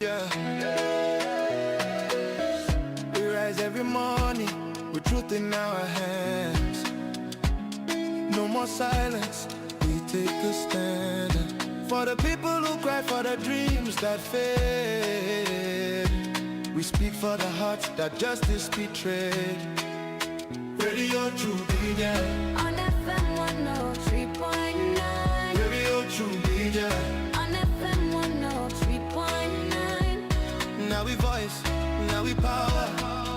Yeah. We rise every morning with truth in our hands. No more silence, we take a stand. For the people who cry, for the dreams that fade. We speak for the hearts that justice betrayed. Radio True Media on FM 103.9. Radio True Media on FM 103.9. Now we voice, now we power.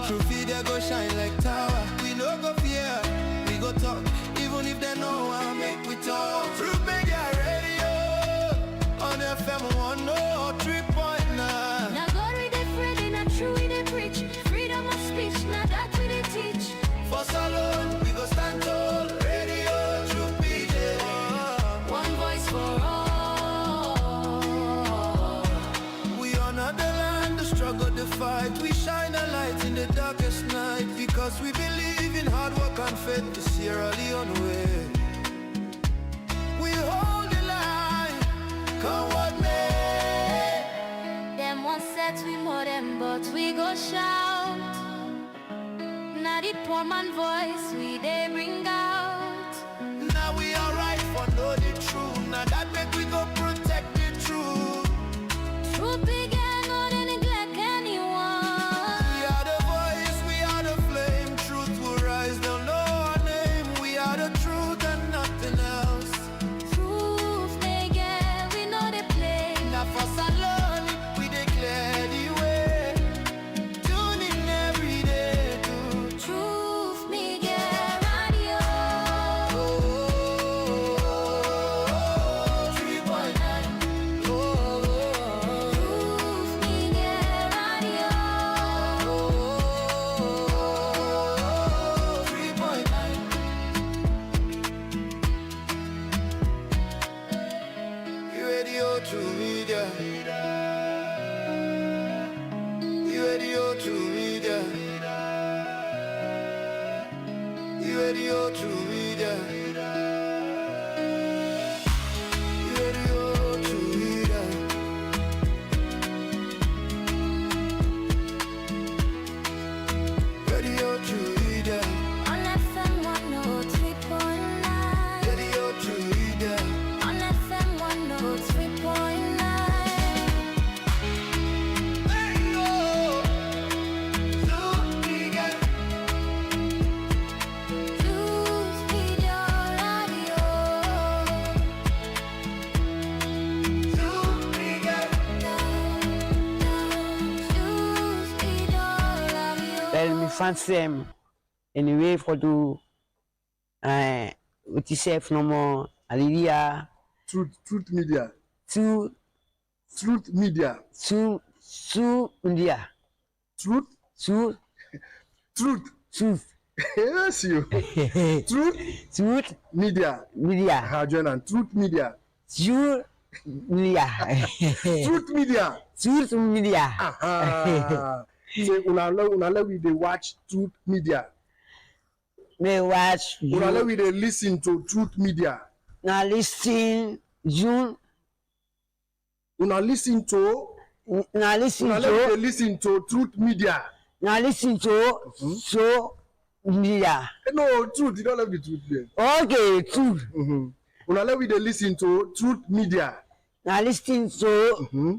True Media go shine like tower. We no go fear, we go talk. Even if they know how make we talk. True Media Radio on FM 103.9. Now God we dey Freddy, not true we dey preach. Freedom of speech, now that we dey teach. For salon, we go stand tall. Radio True Media, one voice for all. We honor the land, the struggle, the fight. We shine a light in the darkest night. Because we believe in hard work and faith to Sierra Leone way. We hold the line, come what may. Them one set we more them, but we go shout. Now the poor man voice we they bring out. Now we alright for know the truth. Now that make we go protect the truth. Truth began on the neglect anyone. We are the voice, we are the flame. Truth will rise, they'll know our name. We are the truth and nothing else. Truth they get, we know they play. Now for Salon, we declare the way. Tune in every day to Truth me get radio. 3.9. Truth me get radio. 3.9. Radio True Media. Radio True Media. Radio True Media. Radio True Media. Radio True Media. On FM 103.9. Radio True Media. On FM 103.9. Truth Media Radio. Truth Media Radio. Well, me fancy them anyway for do with yourself no more. Hallelujah. Truth Media. Two Media. India. Truth. Yes, you. Truth Media. Media. Join and Truth Media. Media. Truth Media. Media. Aha. Say unala we dey watch Truth Media. Me watch you. Unala we dey listen to Truth Media. Now listen June. Unala we dey listen to Truth Media. Now listen to so media. No, Truth. You don't have the Truth there. Okay, truth. Unala we dey listen to Truth Media. Now listen to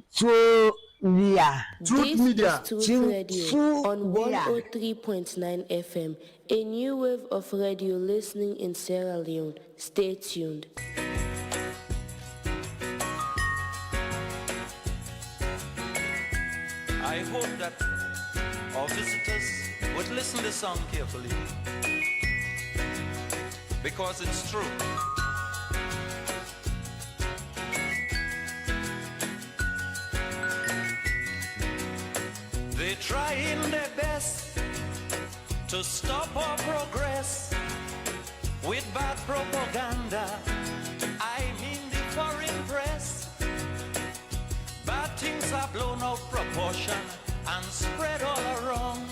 so media. Truth Media. This is Truth Radio Truth on Media. 103.9 FM, a new wave of radio listening in Sierra Leone. Stay tuned. I hope that our visitors would listen to the song carefully, because it's true. They're trying their best to stop our progress with bad propaganda. I mean the foreign press. Bad things are blown out proportion and spread all around.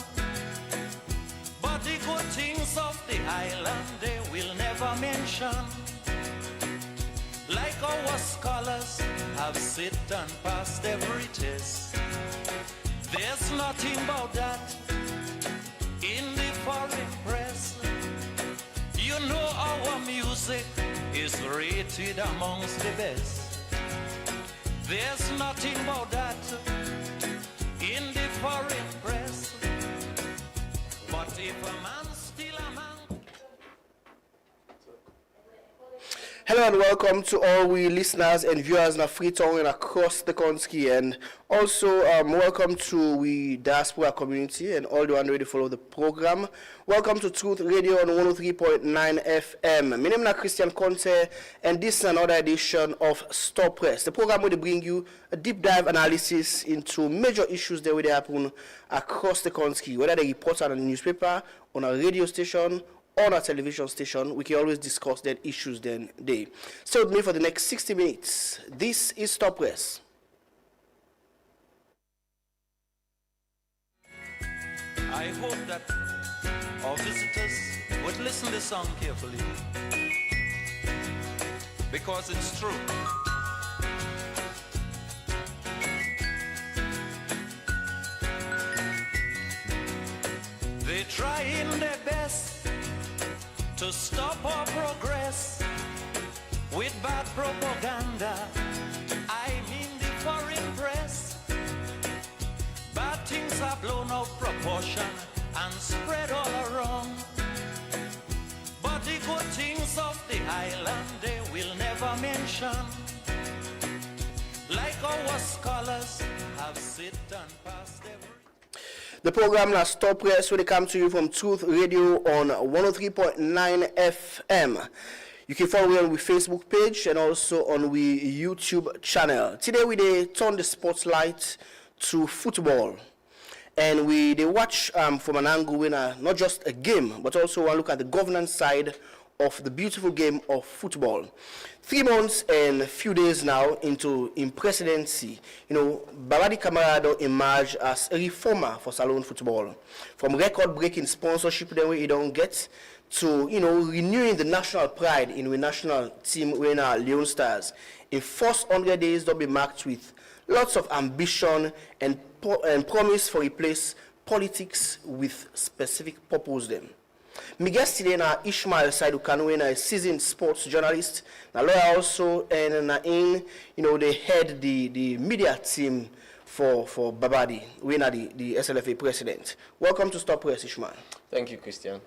But the good things of the island they will never mention. Like our scholars have sit and passed every test. There's nothing about that in the foreign press. You know our music is rated amongst the best. There's nothing about that in the foreign press. But if a man's still a man. Hello and welcome to all we listeners and viewers in Freetown and across the country, and also welcome to we diaspora community and all the one ready to follow the program. Welcome to Truth Radio on 103.9 FM. My name is Christian Conte, and this is another edition of Stop Press. The program will bring you a deep dive analysis into major issues that will happen across the country, whether they report on a newspaper, on a radio station, on a television station. We can always discuss that issues then day. Stay with me for the next 60 minutes. This is Stop Press. I hope that our visitors would listen to the song carefully, because it's true. They're trying their best to stop our progress with bad propaganda. I mean the foreign press. Bad things are blown out proportion and spread all around. But the good things of the island they will never mention. Like our scholars have sit and passed every. The program now Stop Press will come to you from Truth Radio on 103.9 FM. You can follow me on the Facebook page and also on the YouTube channel. Today we turn the spotlight to football, and they watch from an angle when not just a game, but also look at the governance side of the beautiful game of football. 3 months and a few days now in presidency, Babadi Camarado emerged as a reformer for Salone football. From record-breaking sponsorship that we don't get to, renewing the national pride in the national team when Leon Stars. In first 100 days, they'll be marked with lots of ambition and promise for replace politics with specific purpose them. My guest today is Ishmael Saidu Kanu, a seasoned sports journalist, a lawyer also, and they head the media team for Babadi, when the SLFA president. Welcome to Stop Press, Ishmael. Thank you, Christian.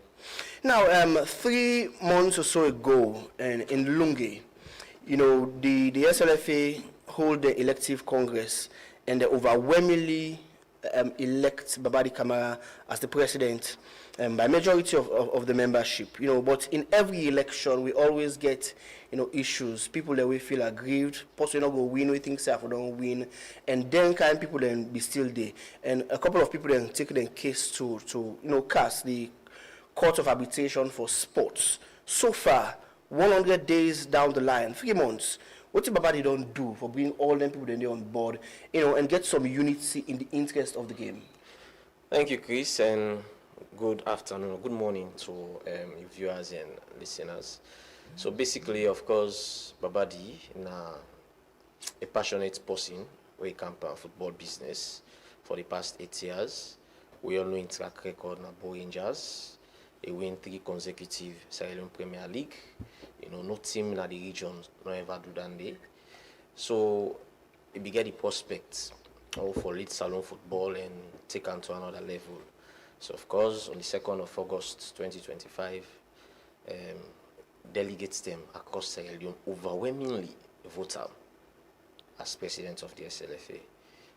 Now, 3 months or so ago, in Lungi, the SLFA hold the elective congress, and they overwhelmingly elect Babadi Kamara as the president by majority of the membership. But in every election we always get issues, people that we feel aggrieved, possibly not go win, we think self don't win, and then kind people then be still there, and a couple of people then take the case to cast the Court of Arbitration for Sports. So far, 100 days down the line, 3 months, what did Babadi don't do for bringing all them people then there on board, and get some unity in the interest of the game? Thank you, Chris, and good afternoon, good morning to your viewers and listeners. So basically, of course, Babadi is a passionate person who comes from football business for the past 8 years. We all know in track record na Bo Rangers. He win 3 consecutive Sierra Leone Premier League. No team in the region no ever do that day. So he began the prospect for lead Salone football and take on to another level. So of course, on the 2nd of August 2025, delegates them across Sierra Leone overwhelmingly vote out as president of the SLFA.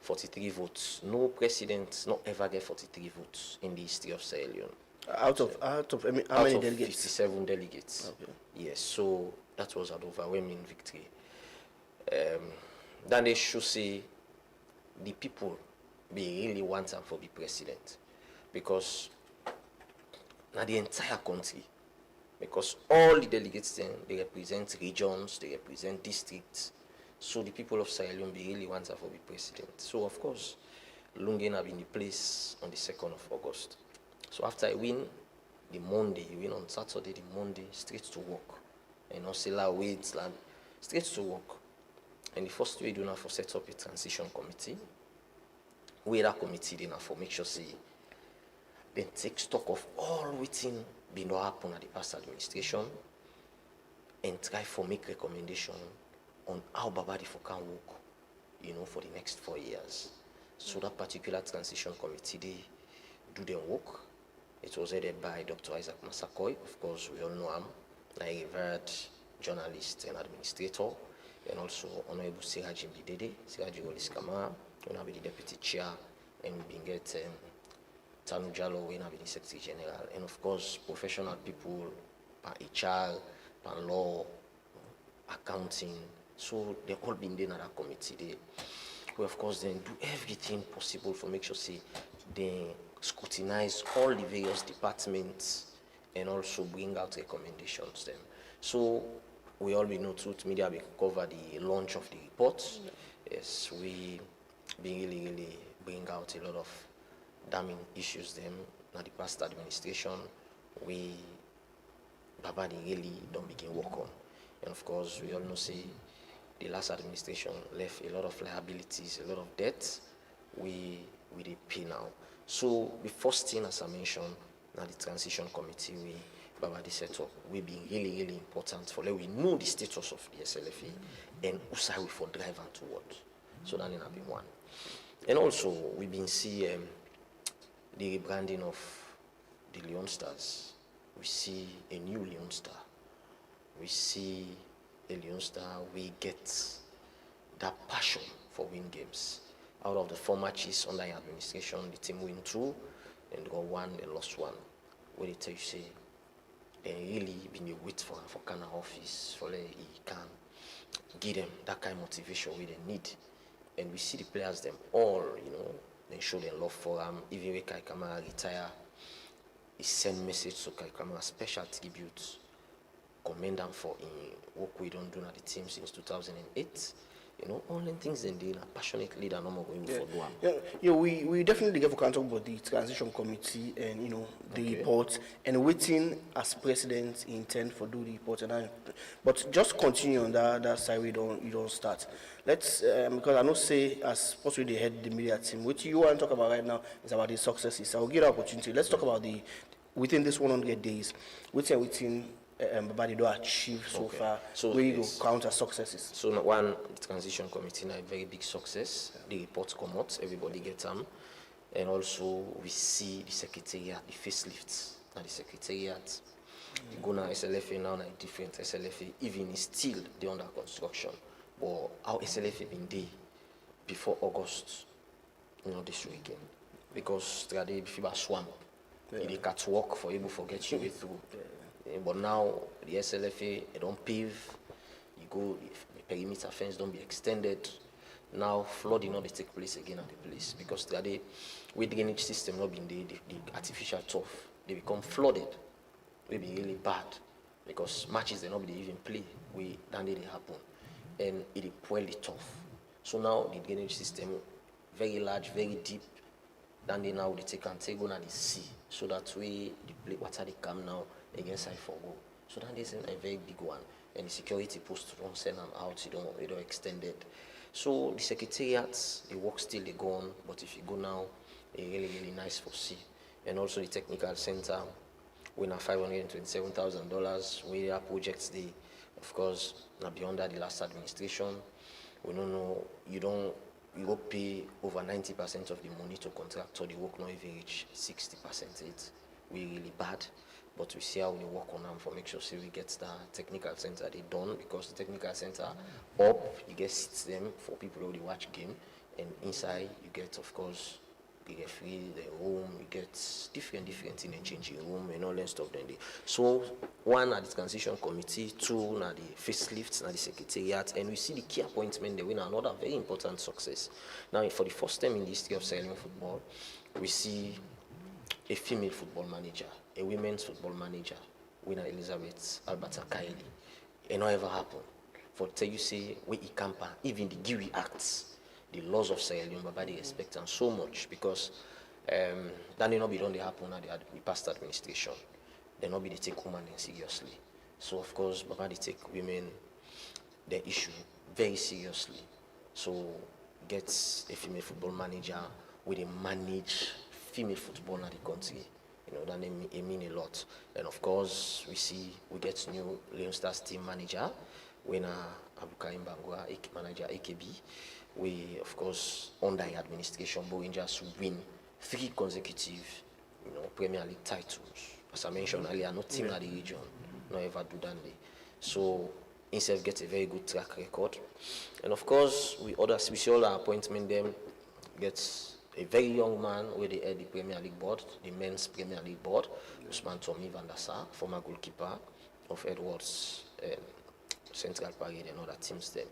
43 votes. No president not ever get 43 votes in the history of Sierra Leone. Out of how many delegates? 57 delegates. Okay. Yes, so that was an overwhelming victory. Then they should say the people they really want him for the president, because now the entire country, because all the delegates then they represent regions, they represent districts. So the people of Sierra Leone they really want him for the president. So of course, Lungen have been in place on the 2nd of August. So after I win the Monday, you win on Saturday, the Monday, straight to work. And also wait, straight to work. And the first way do now for set up a transition committee, we that committee then for make sure say then take stock of all within been happen at the past administration and try for make recommendation on how Babadi for can work, for the next 4 years. So that particular transition committee, they do their work. It was headed by Dr. Isaac Masakoy. Of course, we all know him, a revered journalist and administrator, and also Honorable Siraji Mbidede, Siraji Oliskama, who will be the deputy chair, and we been get Tanu Jalo, who will be the secretary general, and of course, professional people, pan HR, pan law, accounting. So they all been there in that committee. They, we of course then do everything possible for make sure say they scrutinize all the various departments and also bring out recommendations them. So we all know Truth Media will cover the launch of the report. Yes, we been really bring out a lot of damning issues them. Now the past administration, we Babadi really don't begin work on. And of course we all know say the last administration left a lot of liabilities, a lot of debt. We did pay now. So the first thing, as I mentioned, now the transition committee we Babadi set up, we be really important for let we know the status of the SLFA and who side we for drive and toward. So that have been one. And also we been see the rebranding of the Leon Stars. We see a new Leon Star. We see a Leon Star, we get that passion for win games. Out of the 4 matches under your administration, the team win 2, and they got 1, they lost 1. Where they tell you say, they really been a wait for Kana office, for he can give them that kind of motivation where they need. And we see the players them all, they show their love for them. Even when Kai Kamara retire, he send message to Kai Kamara, special tribute. Commend them for work we don't do at the team since 2008. Only things they do, passionate leader, no more going for do. Yeah, we definitely get for talk about the transition committee and the report and waiting as president intend for do the report but just continue on that side. You don't start. Let's because I know say as possibly they head the media team. What you want to talk about right now is about the successes. I will give an opportunity. Let's talk about the within this 100 days. Within Babadi do achieve so far, so where you count as successes. So one, the transition committee now a very big success. The reports come out, everybody gets them. And also we see the secretariat, the facelifts. Now the secretariat, you go now SLFA now like different SLFA, even is still they under construction. But how SLFA been there before August, this weekend. Because today FIBA swamp. They can't work for able to get you way through. But now the SLFA they don't pave, you go the perimeter fence don't be extended. Now flooding not they take place again at the place because today with drainage system not being the artificial turf, they become flooded. Will be really bad because matches they not be even play then they happen and it poorly tough. So now the drainage system very large, very deep. Then they now they take go na the sea so that way the play water they come now against I4 go. So that is a very big one. And the security post don't send them out, you don't extend it. So the secretariats, the work still they go on, but if you go now, it's really nice for see. And also the technical center, we now $527,000. We have projects they of course now beyond that the last administration. We don't know you go pay over 90% of the money to contractor, the work not even reach 60%. It's really bad. But we see how we work on them for make sure we get the technical center they done because the technical center up, you get seats them for people who watch game and inside you get of course you get free the room, you get different things in changing room and all that stuff then they. So one at the transition committee, 2 at the facelifts, at the secretariat, and we see the key appointment they win another very important success. Now for the first time in the history of Sierra Leone football, we see a female football manager, a women's football manager, winner Elizabeth Alberta Kylie. It not ever happen. For tell you say we Ikampa, even the Giri Acts, the laws of Sierra Leone, Babadi respect them so much because that may not be done they happen at the past administration. They not be they take women seriously. So of course Babadi take women their issue very seriously. So gets a female football manager we dey manage female football in the country. You know, that it mean a lot. And of course, we get new Leon Stars team manager, when Abdulkarim Bangura, manager AKB. We, of course, under the administration, Bo Rangers win 3 consecutive, Premier League titles. As I mentioned earlier, no team at the region, not ever do that. So, himself gets a very good track record. And of course, we see all our appointment them gets a very young man where they head the Premier League board, the men's Premier League board, Usman Tommy van der Sar, former goalkeeper of Edwards and Central Parade and other teams then.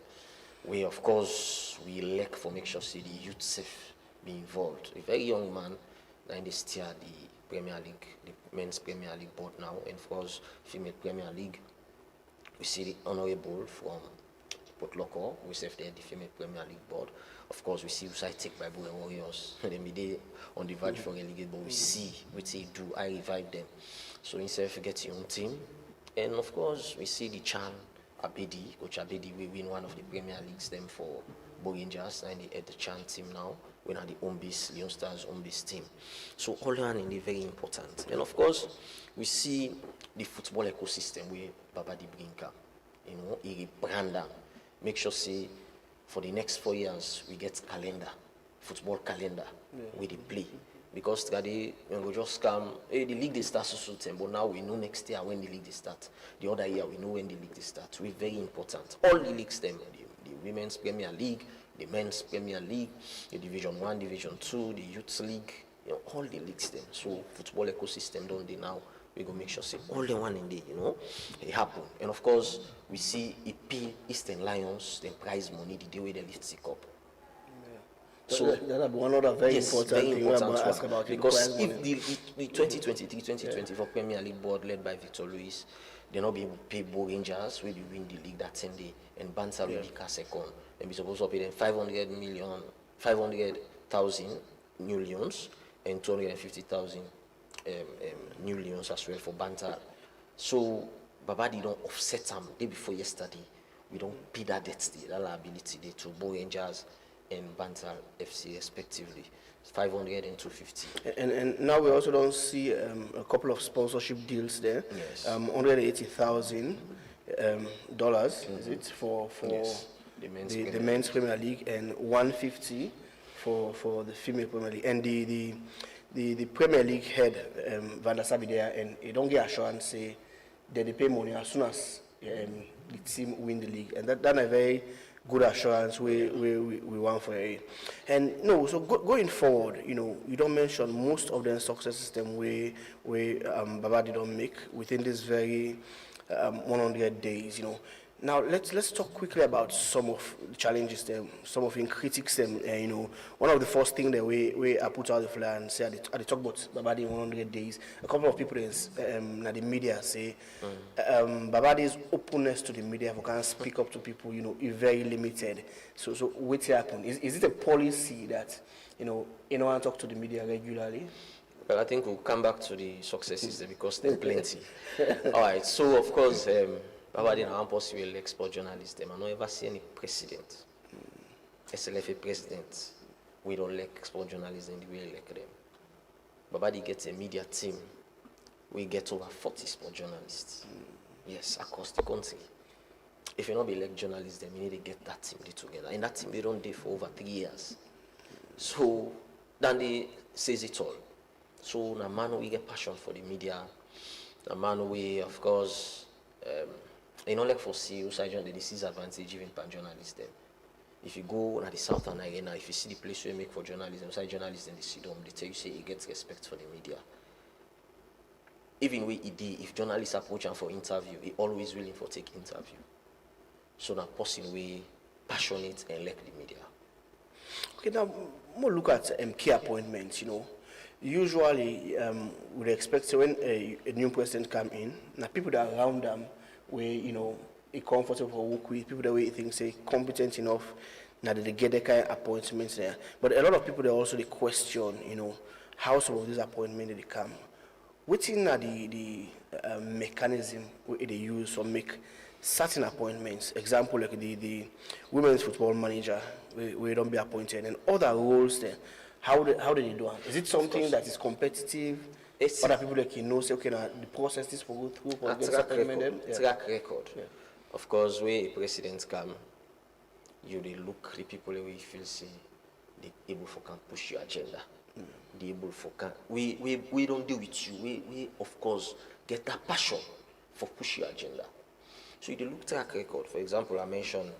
We, of course, we like for make sure see the youth safe be involved. A very young man, now they steer the Premier League, the men's Premier League board now, and of course, female Premier League. We see the Honorable from Port Loko, we serve the female Premier League board. Of course, we see Usai take by Bull Warriors. They be there on the verge for relegate, but we see what they do. I revive them. So instead of getting your own team, and of course, we see the Chan Abedi, Coach Abedi, we win one of the Premier Leagues them for Bo Rangers, and they head the Chan team now. We are the home base, Leon Stars home base team. So all around in very important. And of course, we see the football ecosystem where Babadi Brinka, he brand them. Make sure say for the next 4 years we get calendar, football calendar where they play. Because today we just come, hey, the league they start so soon, but now we know next year when the league they start. The other year we know when the league they start. We're very important. All the leagues them, the Women's Premier League, the Men's Premier League, the Division 1, Division 2, the Youth League, all the leagues them. So football ecosystem don't they now. We go make sure say all the one in there, it happen. And of course, we see it pay Eastern Lions the prize money the day where they lift the cup. Yeah. So that's one other very important thing we're about to ask about. Because if the 2023-2020 for Premier League board led by Victor Luis, they'll not be able to pay Bo Rangers where they win the league that same day, and Banter will be second, and be supposed to pay them 500,000 new Lions and 250,000. New Lions as well for Banter. So Babadi don't offset them day before yesterday. We don't pay that debt, that liability day to Bo Rangers and Banter FC respectively. 500 and 250. And now we also don't see a couple of sponsorship deals there. Yes. $180,000 is it for yes. the men's Premier League, and $150 for the female Premier League. And the Premier League head, Van der Sar, there, and he don't get assurance say that they pay money as soon as the team win the league, and that's a very good assurance we want for it. And no, so going forward, you don't mention most of the success system where Babadi don't make within this very 100 days, Now let's talk quickly about some of the challenges them, some of the critics them. One of the first things that we put out the flyer and say at the talk about Babadi in 100 days. A couple of people in the media say Babadi's openness to the media, who can speak up to people, is very limited. So what's happened? Is it a policy that you want to talk to the media regularly? Well, I think we'll come back to the successes there because there are plenty. All right. So of course. Babadi na possible export journalists. I don't ever see any precedent. SLFA president, we don't like export journalists in the way we like them. Babadi gets a media team. We get over 40 sport journalists. Yes, across the country. If you not be like journalists, then we need to get that team together. And that team they don't do for over 3 years. So then they says it all. So na man we get passion for the media. Na man we of course you like for see the disadvantage even for journalists them. If you go to the Southern Arena, if you see the place we make for journalism, side journalists in the see them, they tell you say he gets respect for the media. Even with ED, if journalists approach him for interview, he always willing for take interview. So that person we passionate and like the media. Okay, now more look at key appointments, Usually, we expect when a new president come in, now people that are around them, where a comfortable for work with, people that we think say competent enough, now that they get the kind of appointments there. But a lot of people they also they question, how some of these appointments they come. Which in the mechanism they use to make certain appointments? Example like the women's football manager, we don't be appointed, and other roles there. How did they do it? Is it something that is competitive? It's- Other people that can know, say, okay, now the process is for go through for A get track supplement record. them? Yeah. Track record. Of course, where a president come, you they look the people where you feel say they able for can push your agenda. They able for can we don't deal with you. We of course get that passion for push your agenda. So you dey look track record. For example, I mentioned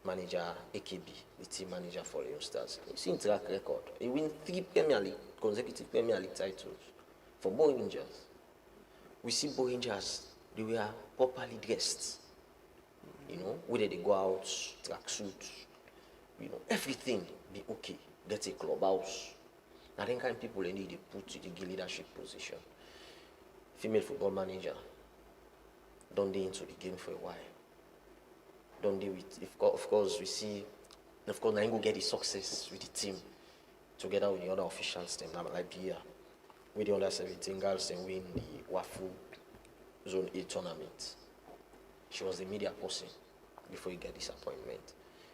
manager AKB, the team manager for Leon Stars. You see in track record, he win 3 consecutive Premier League titles for Bo Rangers. We see Bo Rangers, they were properly dressed. You know, whether they go out, tracksuit, you know, everything be okay. Get a clubhouse. Now then kind of people they need to put to the leadership position. Female football manager, don't they into the game for a while. Don't they with, if, of course we see, of course now you go get the success with the team together with the other officials team, like Bia, with the under 17 girls and win the WAFU Zone 8 tournament. She was the media person before you get this appointment.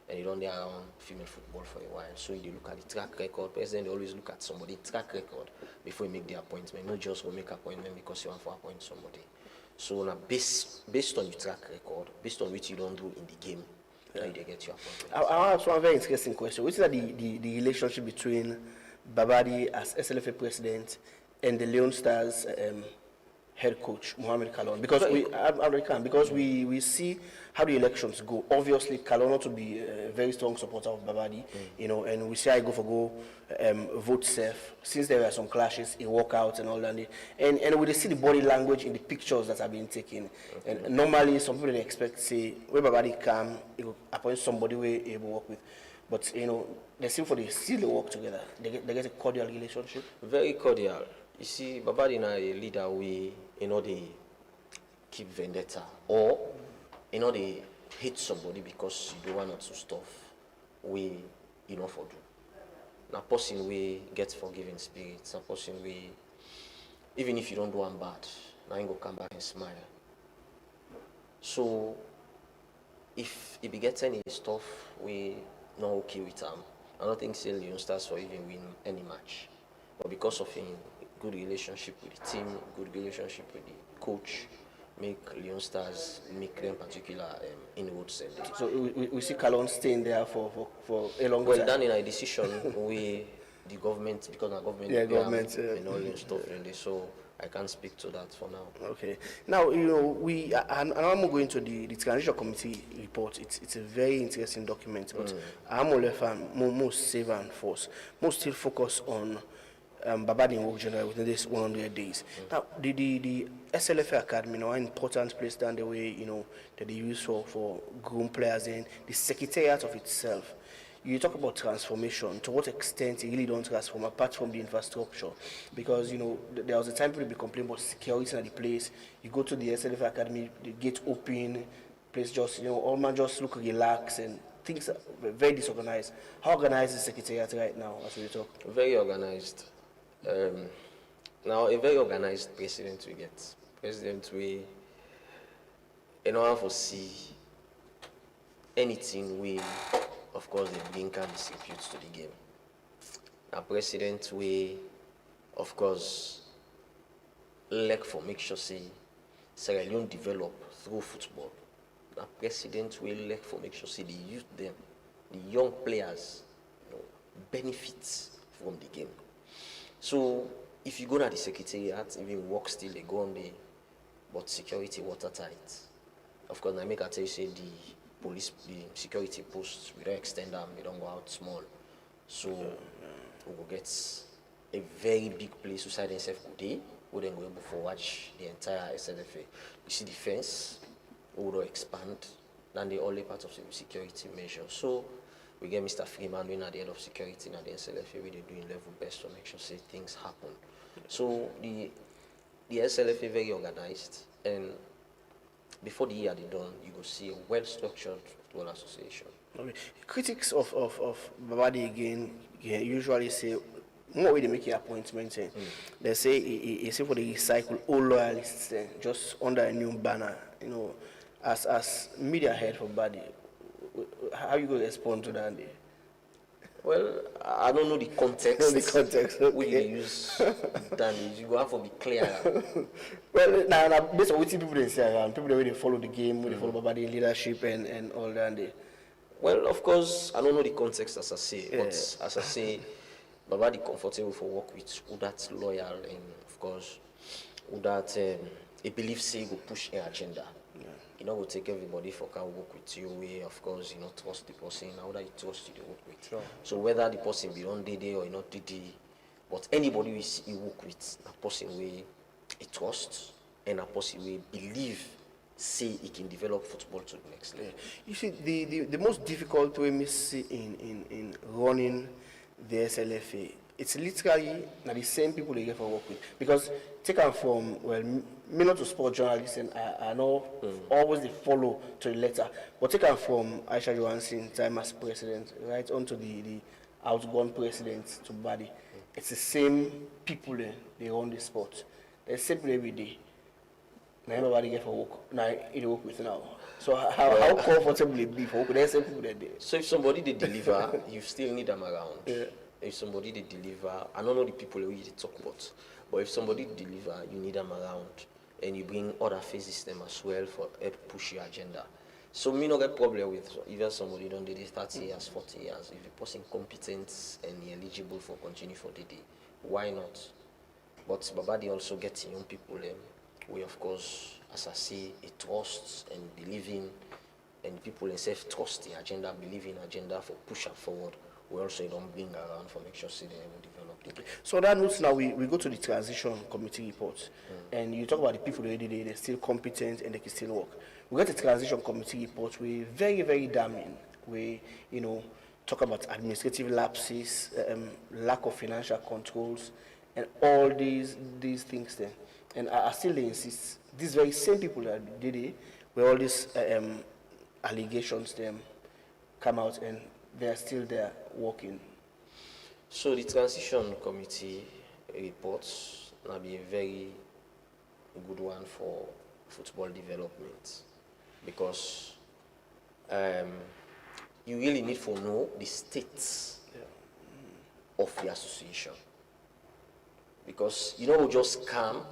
And you don't there around female football for a while. So you look at the track record. President always look at somebody track record before you make the appointment. Not just go make appointment because you want to appoint somebody. So now based on your track record, based on which you don't do in the game, now you get your appointment. I have one very interesting question. What is the relationship between Babadi as SLFA president and the Leon Stars head coach Mohamed Kalon? Because we see how the elections go. Obviously, Kalon ought to be a very strong supporter of Babadi, you know, and we see I go vote safe. Since there were some clashes, in walkouts and all that, and we see the body language in the pictures that are being taken. And normally, some people they expect say when Babadi come, he will appoint somebody where he will work with. But you know, they seem for they still work together. They get a cordial relationship. Very cordial. You see, Babadi na a leader we they keep vendetta or they hate somebody because you do one or two stuff we for do. Now person we get forgiving spirits, a person we even if you don't do one bad, now you go come back and smile. So if he gets any stuff we not okay with him, I don't think say Leon Stars for even win any match. But because of him good relationship with the team, good relationship with the coach, make Leon Stars make them particular inward sending. So we see Kalon staying there for a long Well, time. done in a decision we the government because the government and all this stuff in there, so I can't speak to that for now. Okay. Now you know I'm going to the transition committee report. It's a very interesting document, but I'm most save and force, most still focus on Babadi work general within this 100 days. Now, the SLFA Academy, an important place down the way, that they use for groom players and the secretariat of itself. You talk about transformation. To what extent it really don't transform apart from the infrastructure? Because, there was a time people be complaining about security at the place. You go to the SLFA Academy, the gate open, place just, all man just look relaxed and things are very disorganized. How organized is the secretariat right now as we talk? Very organized. Now a very organized president we get. President we in order to see anything we of course they bring can distribute to the game. Now president we of course like for make sure say Sierra Leone develop through football. Now president we like for make sure say the youth them, the young players benefit from the game. So if you go to the secretariat, even work still they go on there, but security watertight. Of course, I make I tell you say the security posts we don't extend them, we don't go out small. So we will get a very big place beside themselves today. We then go able to watch the entire SLFA. You see the fence, we will expand, then the only part of the security measure. So we get Mr. Freeman being at the head of security at the SLFA, we are doing level best to make sure say things happen. So the SLFA very organized, and before the year they done, you go see a well-structured football association. Okay. Critics of Babadi again usually say more way they make your appointments. They say it's for the recycle all loyalists just under a new banner. As media head for Babadi. How you going to respond to that? Well, I don't know the context. Know the context, We okay. use than you go have to be clear. Well, now based on what people they say around, people they follow the game, they follow Babadi leadership and all that. And they, Well, of course, I don't know the context as I say, but as I say, Babadi comfortable for work with who that's loyal and of course who that he believes say go push an agenda. You know, will take everybody for can work with you. We of course you know trust the person. How that you trust you they work with. Sure. So whether the person be on DD or not DD, but anybody we see you work with, a person we he trust and a person we believe say he can develop football to the next level. you see, the most difficult way me see in running the SLFA, it's literally now the same people they get for work with. Because take them from, well, me not a sport journalist and I know always they follow to the letter, but take them from Aisha Johansson, time as president, right on to the outgoing president to body. It's the same people they run the sport. They're simple every day. Now everybody get for work. Now it work with now. So how comfortable it be for work? There's some people that they. So if somebody they deliver, you still need them around. Yeah. If somebody they deliver, I don't know the people who you talk about, but if somebody deliver, you need them around, and you bring other faces them as well for help push your agenda. So me not get problem with even somebody don't do this 30 years, 40 years. If the person competent and eligible for continue for the day, why not? But Babadi also gets young people we of course, as I say, it trusts and believing, and people themselves trust the agenda, believe in agenda for push up forward. We also don't bring around for make sure see they will develop the game. So that notes now we go to the transition committee report, and you talk about the people already there, they're still competent and they can still work. We got the transition committee report, we very, very damning. We, you know, talk about administrative lapses, lack of financial controls, and all these things there. And I still insist, these very same people that did it, where all these allegations them come out and they're still there working. So the transition committee reports will be a very good one for football development, because you really need to know the states of the association, because you know just come,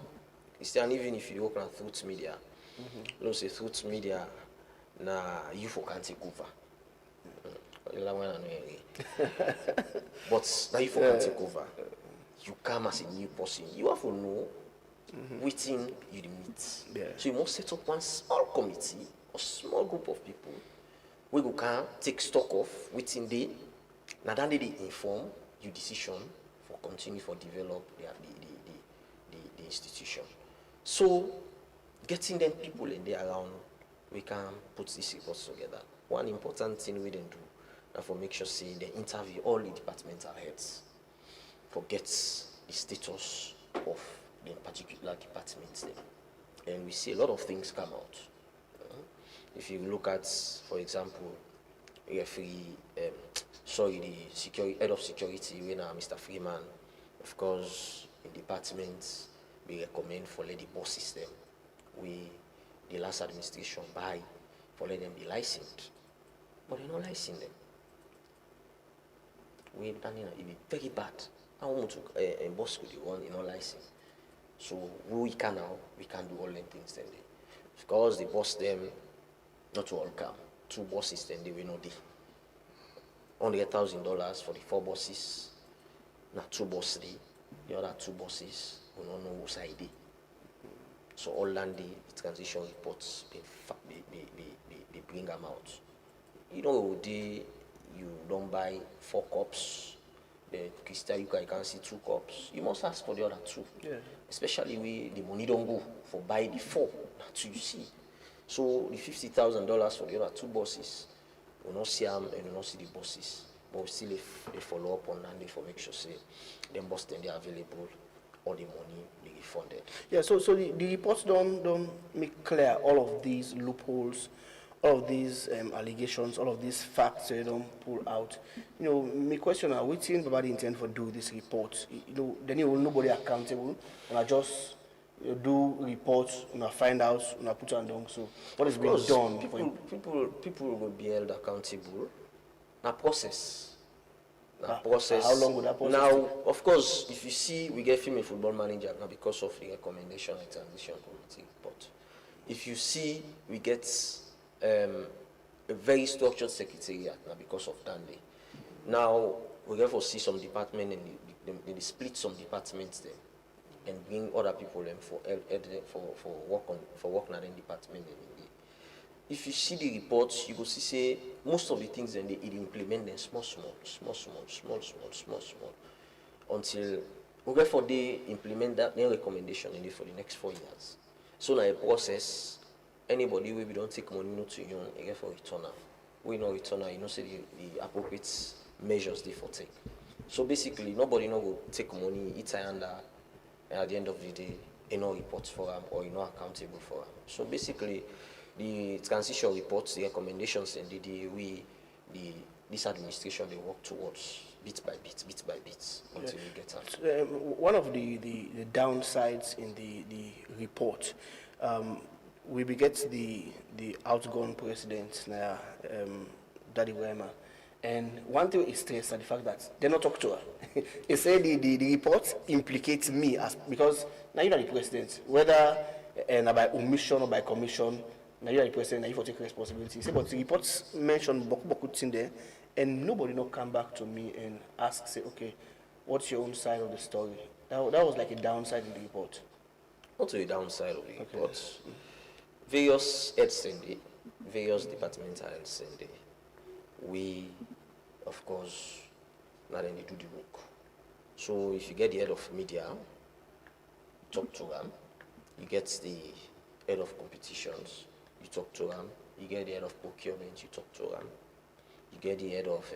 and even if you open on Fruits Media, you know say Fruits Media na you for can take over. But now you can take over. You come as a new person. You have to know within you meet. Yeah. So you must set up one small committee or small group of people. We go can take stock of within they. Now then they inform your decision for continue for develop the institution. So getting them people in there around, we can put these reports together. One important thing we didn't do, and for make sure say they interview all the departmental heads for get the status of the particular departments there. And we see a lot of things come out. If you look at, for example, referee, the security head of security, when Mr. Freeman, of course, in departments we recommend for let the boss system. The last administration buy for let them be licensed, but they not license them. We done it be very bad. I want to boss with the one you know license. So we can now we can do all them things then. Because the boss them not to all come. 2 bosses then they will not do. $100,000 for the 4 bosses. Not 2 bosses. The other 2 bosses will not know whose ID. So all land the transition reports they bring them out. You know you don't buy 4 cups. The crystal you can see 2 cups. You must ask for the other 2. Yeah. Especially when the money don't go for buy the 4. That's you see. So the $50,000 for the other 2 bosses, we not see them and we not see the bosses. But we still a follow up on Nandi for make sure say them boss then they are available, all the money be refunded. Yeah, so the reports don't make clear all of these loopholes, all of these allegations, all of these facts they don't pull out. You know, my question is, what thing Babadi intend for do this report? You know, then you will nobody accountable, and I just do reports, find out, put on down. So what is being done? People will be held accountable. Now process Now, process. How long would that process Now, take? of course, if you see, we get female football manager now because of the recommendation and transition committee report. If you see, we get a very structured secretariat now because of Dande. Now, we therefore see some department and they split some departments there and bring other people in for work in the department. If you see the reports, you will see say most of the things then they implement them small, until therefore they implement that their recommendation in it for the next 4 years. So now a process, anybody where we don't take money not to you, therefore return now. We know return now, you know say the appropriate measures they for take. So basically nobody no go take money, it's under and at the end of the day, you know reports for them or you know accountable for them. So basically the transition reports, the recommendations, and this administration they work towards bit by bit until we get out. One of the downsides in the report, we get the outgone president, Daddy Wema, and one thing is stressed at the fact that they not talk to her. He said the report implicates me as because now you're the president, whether by omission or by commission. Now you are the president, now you for take responsibility. Say, but the reports mentioned Boku in there, and nobody not come back to me and ask, say, okay, what's your own side of the story? That was like a downside in the report. Not to the downside of the report. Various heads in the various departmental heads in the we, of course, not only do the work. So if you get the head of media, talk to them. You get the head of competitions, you talk to them. You get the head of procurement, you talk to them. You get the head of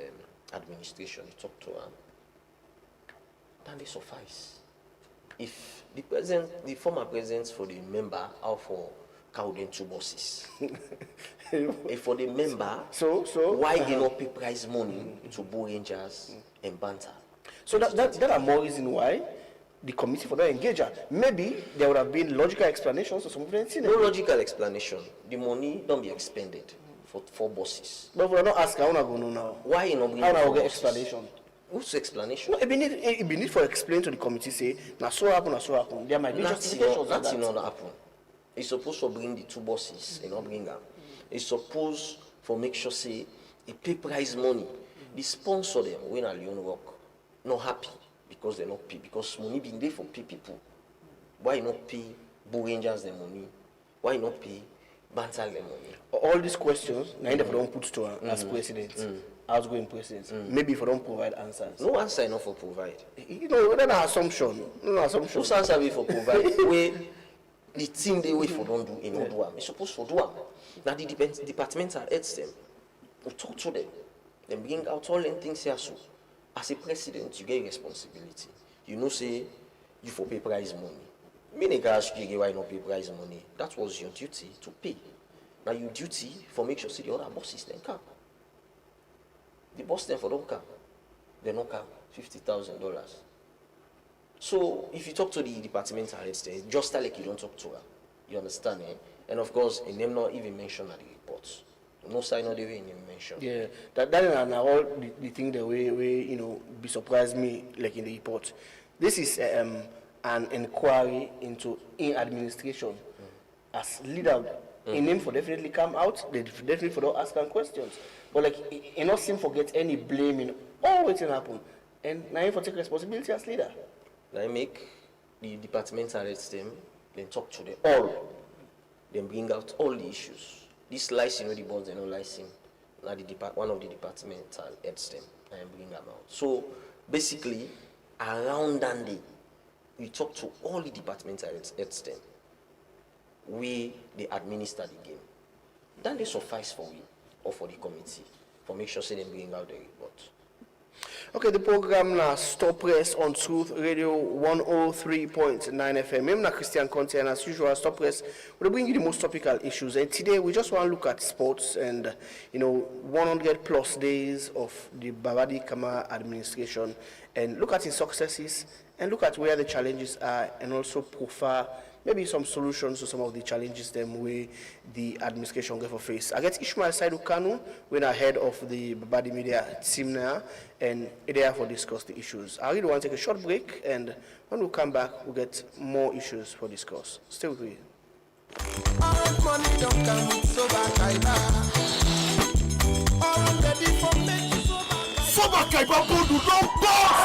administration, you talk to them. Then they suffice. If the former president for the member out for Cowden 2 buses, if for the member, so why they not pay prize money to Bull Rangers and Banter? So that are more reason why the committee for that engager. Maybe there would have been logical explanations or something. No logical explanation. The money don't be expended for 4 buses. But we are not asking, I want to go now. Why you not bring how 4 now get buses? explanation? What's the explanation? No, it be need for explain to the committee, say, now so happen. There might be justifications of Nothing that. not happen. It's supposed to bring the 2 buses, you know, bring them. It's supposed to make sure, say, a pay prize money. The sponsor them, when a Leon Rock, not happy because they not pay, because money being there for pay people. Why not pay Bull Rangers the money? Why not pay Bantal the money? All these questions, now if they don't put to her as president, outgoing president, maybe if they don't provide answers. No answer enough for provide. You know, that's an assumption. No assumption. Who's answer we for provide? Where the thing they wait for don't do, you know, do them. It's supposed to do them. Now the departmental heads them, we talk to them, then bring out all them things here. So, as a president, you get responsibility. You know, say you for pay prize money. Me nigga ask you why not pay prize money. That was your duty to pay. Now your duty for make sure see the other bosses then come. The boss then for don't come. They don't come $50,000. So if you talk to the departmental heads, just like you don't talk to her. You understand, eh? And of course, a name not even mentioned at the reports. No sign of the way even mentioned. Yeah, that is all the thing the way you know be surprised me like in the report. This is an inquiry into administration. As leader, in name for definitely come out. They definitely for don't ask them questions. But like it not seem forget any blame in all what happen. And now you for take responsibility as leader. Now I make the departmental heads them, then talk to them all. Then bring out all the issues. This licensing, the boards, they no licensing. Now one of the departmental heads them and bring them out. So basically, around that day, we talk to all the departmental heads them. They administer the game. Then they suffice for we or for the committee for make sure say they bring out the report. Okay, the program now Stop Press on Truth Radio 103.9 FM. I'm Christian Conte, and as usual, Stop Press will bring you the most topical issues. And today we just want to look at sports and 100 plus days of the Babadi Kama administration, and look at its successes and look at where the challenges are, and also profile maybe some solutions to some of the challenges them way the administration get for face. I get Ishmael Saidu Kanu, when I head of the Babadi Media team now, and there for discuss the issues. I really want to take a short break, and when we come back, we'll get more issues for discuss. Stay with me. All money don't come with Soba Kaiba. All ready for me. Soba Kaiba Bodu don't boss.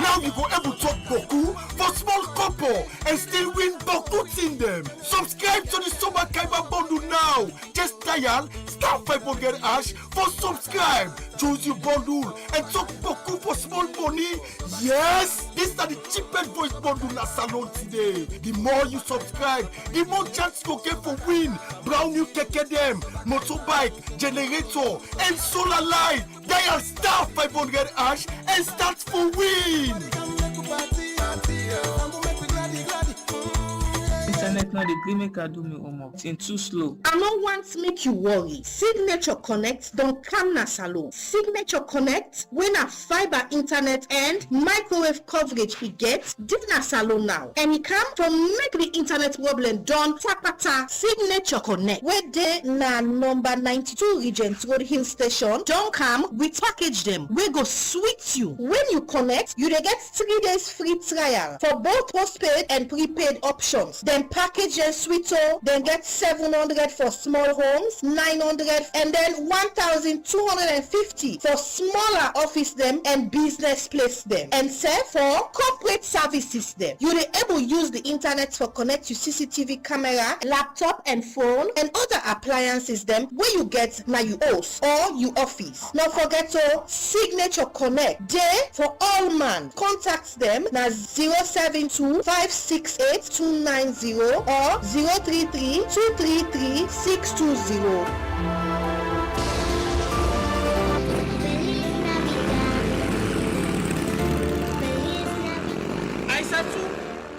Now you go able to talk Boku for small couple and still win Boku in them. Subscribe to the Soba Kaiba Bodu now. Just dial *500# for subscribe. Choose your bundle and talk Boku for small money. Yes, this is the cheapest voice bundle na salon today. The more you subscribe, the more chance you get for win. Brown new keke them, motorbike, generator, and solar light. Dial *500# and start for win. Internet now the gree make I do me homework. It's too slow. I no want make you worry. Signature Connect don come na salon. Signature Connect wey na fiber internet and microwave coverage e get dey na salon now. And e come from make the internet problem done tapata. Signature Connect wey dey na number 92 Regent Road Hill Station don come with package dem wey go sweet you. When you connect, you dey get 3 days free trial for both postpaid and prepaid options. Then package and sweeto, then get 700 for small homes, 900 and then 1,250 for smaller office them and business place them. And say for corporate services them. You dey able use the internet for connect your CCTV camera, laptop and phone and other appliances them where you get na you house or you office. Not forget to Signature Connect day for all man. Contact them na 072 568 290 or 033 233 620.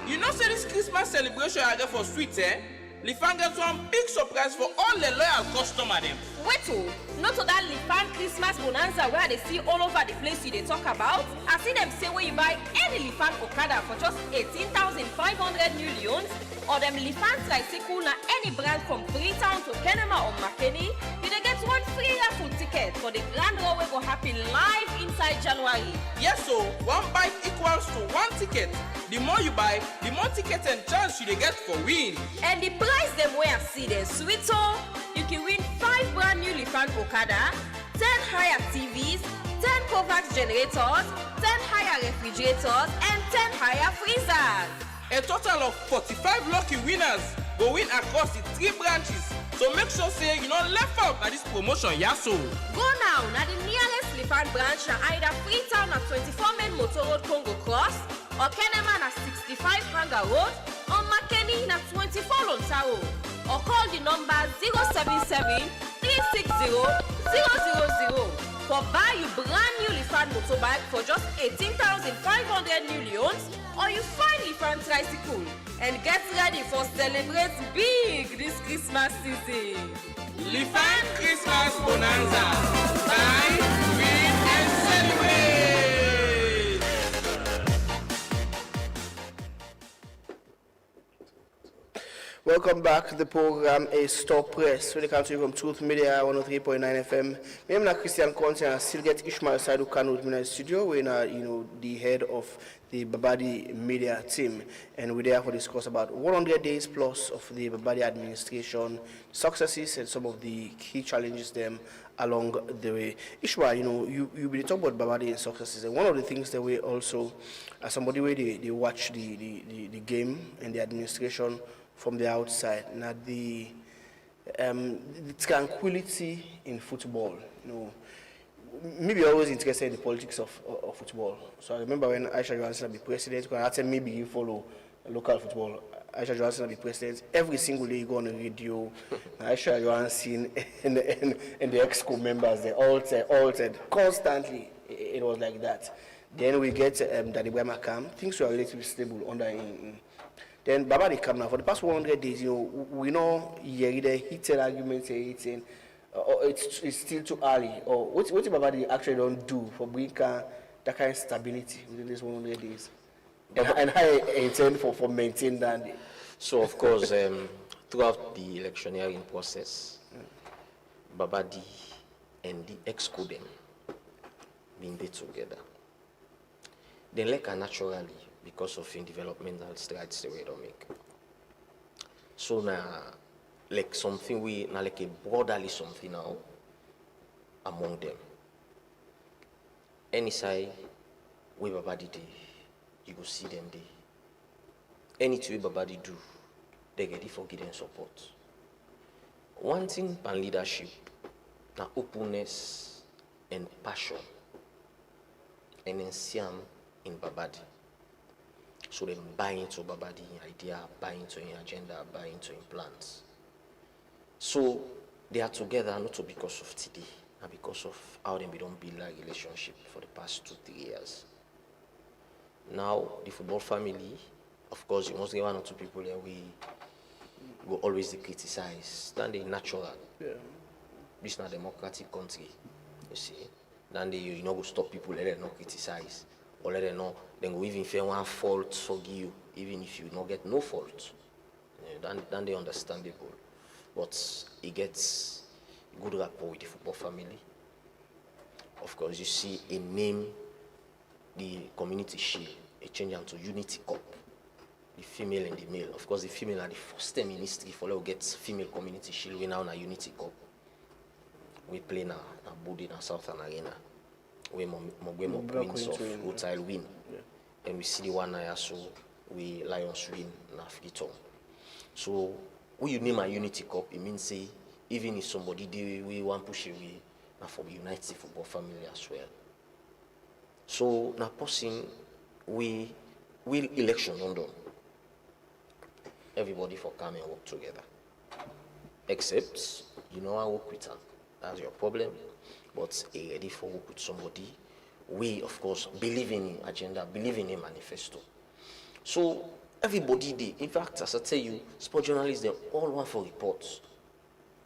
You know say this Christmas celebration I get for sweet, eh? Lifan gets one big surprise for all the loyal customer them. Wait oh, not to that Lifan Christmas bonanza where they see all over the place you they talk about. I see them say where you buy any Lifan Okada for just 18,500 new leons, or them Lifan tricycle na any brand from Freetown to Kenema or Makeni, you they get one free raffle ticket for the grand draw we go happen live inside January. Yes, so one bike equals to one ticket. The more you buy, the more tickets and chance you they get for win. And the price them where I see them sweet oh, you can win 5 brand new Lifan Okada, 10 higher TVs, 10 Kovacs generators, 10 higher refrigerators, and 10 higher freezers. A total of 45 lucky winners go win across the 3 branches. So make sure say you not left out at this promotion, yaso. Go now, na the nearest Lifan branch na either Freetown at 24 Main Motor Road Congo Cross, or Kenema na 65 Hanga Road, or Makeni na 24 Lontaro, or call the number 077 360 000 for buy you brand new Lifan motorbike for just 18,500 new leons, or you find Lifan tricycle and get ready for celebrate big this Christmas season. Lifan Christmas Bonanza. Buy, win and celebrate. Welcome back. The program is Stop Press. When it comes to you from Truth Media 103.9 FM. My name is Christian Conte, and I still get Ishmael Saidu Kanu with me in the studio. We're the head of the Babadi Media team, and we're there to discuss about 100 days plus of the Babadi administration successes and some of the key challenges them along the way. Ishmael, you been talking about Babadi and successes, and one of the things that we also, as somebody where they watch the game and the administration from the outside. Now the tranquility in football, maybe always interested in the politics of football. So I remember when Aisha Johansson be president, because I said maybe you follow local football. Aisha Johansson be president. Every single day you go on the radio, Aisha Johansson and the EXCO members, they altered constantly. It was like that. Then we get Daddy Brahma come. Things were relatively stable under him. Then Babadi come now. For the past 100 days, we know the heated arguments saying it's still too early. Or what Babadi actually don't do for bringing that kind of stability within these 100 days? And how you intend for maintain that? So of course, throughout the electioneering process, Babadi and the ex-co them being there together. They like naturally because of in developmental strides the way they make. So now, like something we now like a brotherly something now among them. Any side we Babadi day, you go see them day. Anything we Babadi do, they get it for giving support. One thing about leadership, now openness and passion, and then see them in Babadi. So they buy into Babadi idea, buy into an agenda, buy into in plans. So they are together not because of today, but because of how they don't build a relationship for the past 2-3 years. Now the football family, of course, you must get 1 or 2 people there we go always criticize. Then they natural. Yeah. This is not a democratic country, you see. Then they you know go stop people, let them not criticize. Or let them know, then go even if you want fault forgive you, even if you not get no fault. Then they understandable. But it gets good rapport with the football family. Of course, you see a name, the community shield, a change into Unity Cup. The female and the male. Of course, the female are the first time in history for us get female community shield. We now in a Unity Cup. We play now Budi na Southern Arena. We more points of Rotile win. Yeah. And we see the one now so we Lions win na Freetown. So when you name a Unity Cup, it means say even if somebody we want push away, now for the United football family as well. So now person we election London. Everybody for come and work together. Except, you know, I work with them. That's your problem. But ready for work with somebody. We, of course, believe in agenda, believe in a manifesto. So, everybody did. In fact, as I tell you, sport journalists, they all want for reports.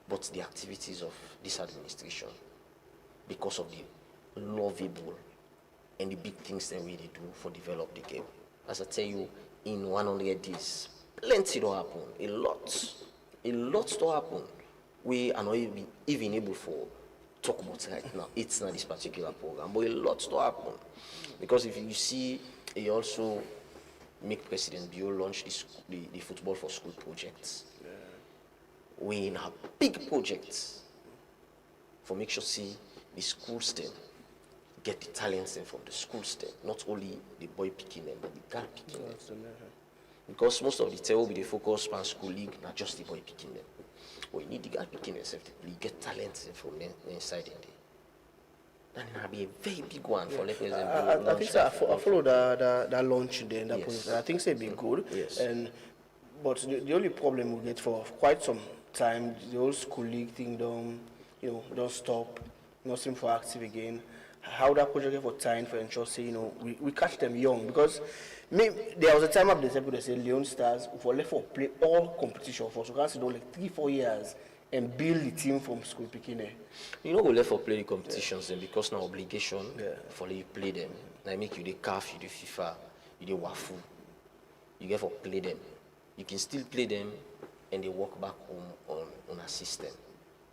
But the activities of this administration, because of the lovable and the big things that we do for develop the game. As I tell you, in 100 days, plenty to happen, a lot to happen. We are not even able for talk about right now. It's not this particular program, but a lot to happen. Because if you see, he also make President Bio launch the Football for School projects. Yeah. We in a big projects for make sure see the school STEM get the talents in from the school STEM, not only the boy picking them, but the girl picking them. Because most of the time we focus on school league, not just the boy picking them. We need the girl picking themselves to get talents from inside in there. Then it will be a very big one for let I think so. I follow that launch there. That yes. I think it's been good. Yes. But the only problem we get for quite some time, the whole school league thing don't stop, not seem for active again. How that project for time for ensure say we catch them young because there was a time up there people say Leon Stars for left for play all competition for so can't like 3-4 years and build the team from school picking. You know go left for play the competitions then because now obligation for you play them. I make you the CAF, you the FIFA, you the WAFU. You get for play them. You can still play them and they walk back home on a system.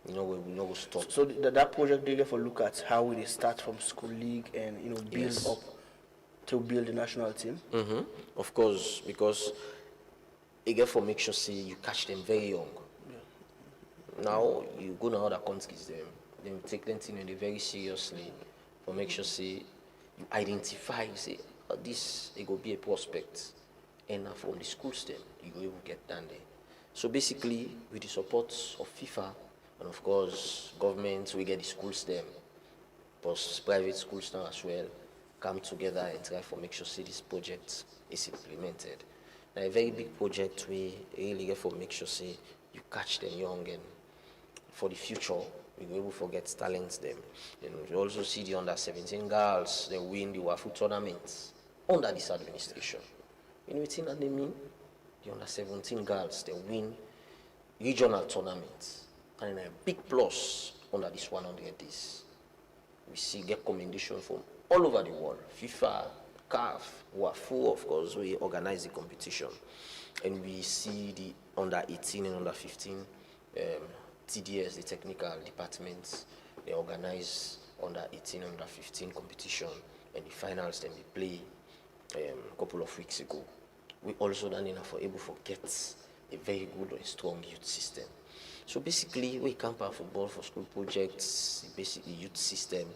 We will stop. So that project they get for look at how we start from school league and build up to build the national team. Mm-hmm. Of course, because they get for make sure say you catch them very young. Yeah. Now you go to other countries, they take them thing very seriously for make sure say you identify say this it will be a prospect, and from the school STEM you go able to get down there. So basically, with the support of FIFA. And of course, governments, we get the school STEM, plus private schools now as well, come together and try to make sure this project is implemented. Now, a very big project, we really get for make sure you catch them young and for the future, we will able to get talents them. And we also see the under-17 girls, they win the WAFU tournaments under this administration. You know what they mean? The under-17 girls, they win regional tournaments. And a big plus under this 100 days. We see get commendation from all over the world, FIFA, CAF, WAFU, of course, we organize the competition. And we see the under 18 and under 15 TDS, the technical departments, they organize under 18 and under 15 competition, and the finals then they play a couple of weeks ago. We also done enough for able to get a very good and strong youth system. So basically, we camp our football for school projects, basically youth system,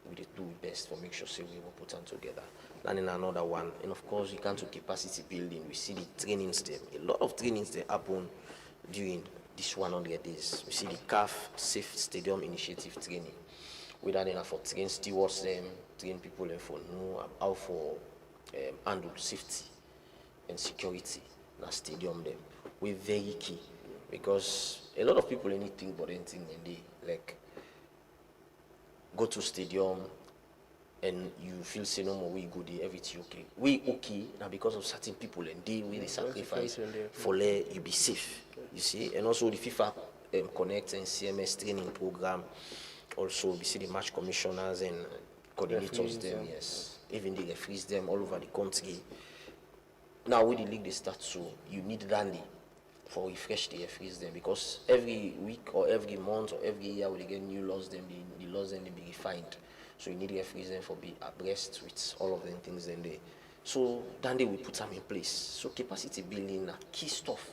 we do best for make sure say we will put them together. And then another one, and of course we come to capacity building, we see the trainings there. A lot of trainings that happen during this 100 days. We see the CAF Safe Stadium Initiative training. We done enough for train stewards them, train people them for know how for handle safety and security in a stadium them. We're very key because a lot of people anything but anything and they like go to stadium and you feel say no more we go there, everything okay. We okay now because of certain people and they really sacrifice for let you be safe. You see, and also the FIFA Connect and CMS training program. Also, we see the match commissioners and coordinators them, yes. Even the referees them all over the country. Now with the league they start, so you need Dandy for refresh the referees them because every week or every month or every year when they get new laws, them the laws then they be refined. So you need referees then for be abreast with all of them things then they. So Dandy will put them in place. So capacity building are key stuff.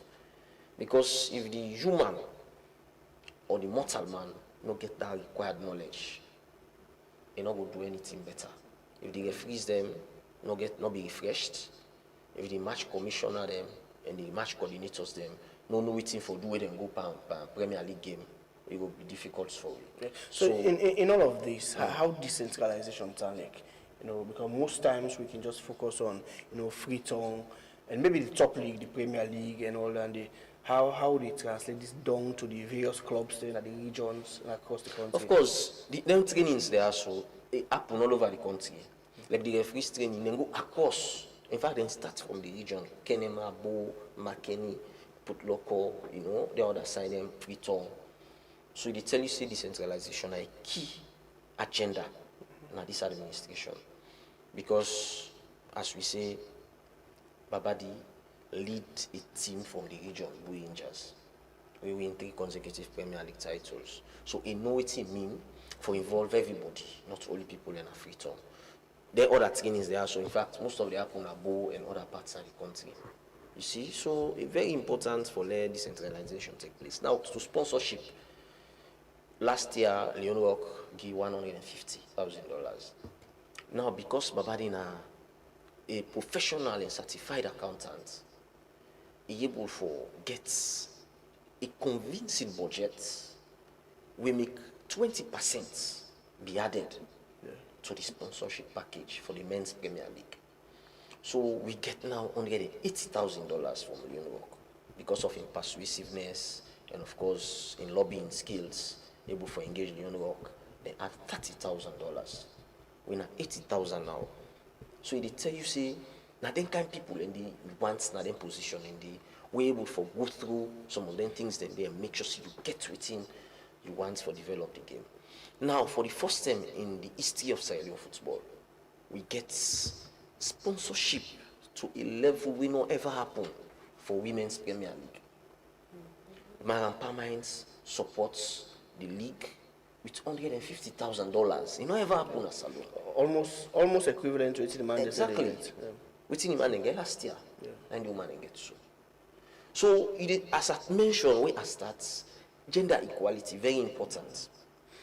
Because if the human or the mortal man not get that required knowledge, they not go do anything better. If the referees them not be refreshed, if the match commissioner them and the match coordinators them no know waiting for do them go pan Premier League game, it will be difficult for you. Okay. So in all of this, how decentralization sound like? You know, because most times we can just focus on Freetown and maybe the top league, the Premier League and all that. And how they translate this down to the various clubs in the regions and across the country? Of course, them trainings there also they happen all over the country. Like the referees training, then go across. In fact, then start from the region. Kenema, Bo, Makeni, Putloko, the other side, them Freetown. So they tell you say decentralization is a key agenda in this administration. Because as we say, Babadi lead a team from the region, Blue Angels. We win 3 consecutive Premier League titles. So it know what it means for involve everybody, not only people in a Freetown. There are other trainings there, so in fact, most of them happen in Abo and other parts of the country. You see, so it's very important for let decentralization take place. Now, to sponsorship, last year, Leon Rock gave $150,000. Now, because Babadina a professional and certified accountant, he able for get a convincing budget, we make 20% be added to the sponsorship package for the men's Premier League. So we get now $180,000 from Leon Rock because of his persuasiveness and of course in lobbying skills, able for engage Leon Rock. They add $30,000. We now 80,000 now. So they tell you say, now them kind people in the want now them position in the we able for go through some of them things then they make sure you get within you want for develop the game. Now for the first time in the history of Sierra Leone football, we get sponsorship to a level we not ever happen for women's Premier League. Marampa Mines supports the league with $150,000. It not ever happen at Salon. Almost equivalent to what the man exactly. Yeah. What the man get last year, and the man get so. So it, as I mentioned, we are start gender equality very important.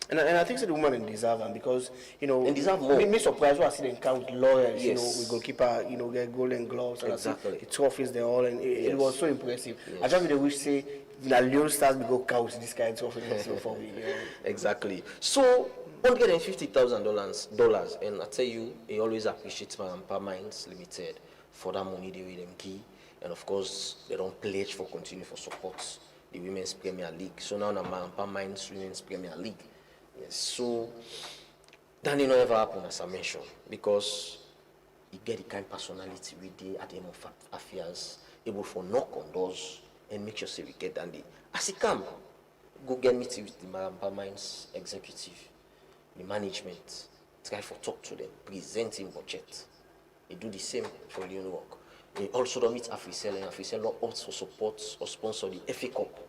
And I think that the women deserve them because and deserve more. Me surprised when I see them count lawyers. Yes. We goalkeeper, get golden gloves. And exactly. The trophies, they all, and it was so impressive. Yes. I just really wish say that Leon Stars will go count this kind of trophy for me. Exactly. So $150,000, and I tell you, he always appreciates Marampa Mines Limited for that money they will them give, and of course they don't pledge for continue for support the Women's Premier League. So now Marampa Mines Women's Premier League. Yes. So that did not ever happen as I mentioned because you get the kind of personality we did at the end of affairs, able for knock on doors and make sure say we get Dandy. As he come, go get meeting with the Marampa Mines executive, the management, try for talk to them, present him budget. They do the same for Leon work. They also don't meet Africell, and Africell also supports or sponsor the FA Cup,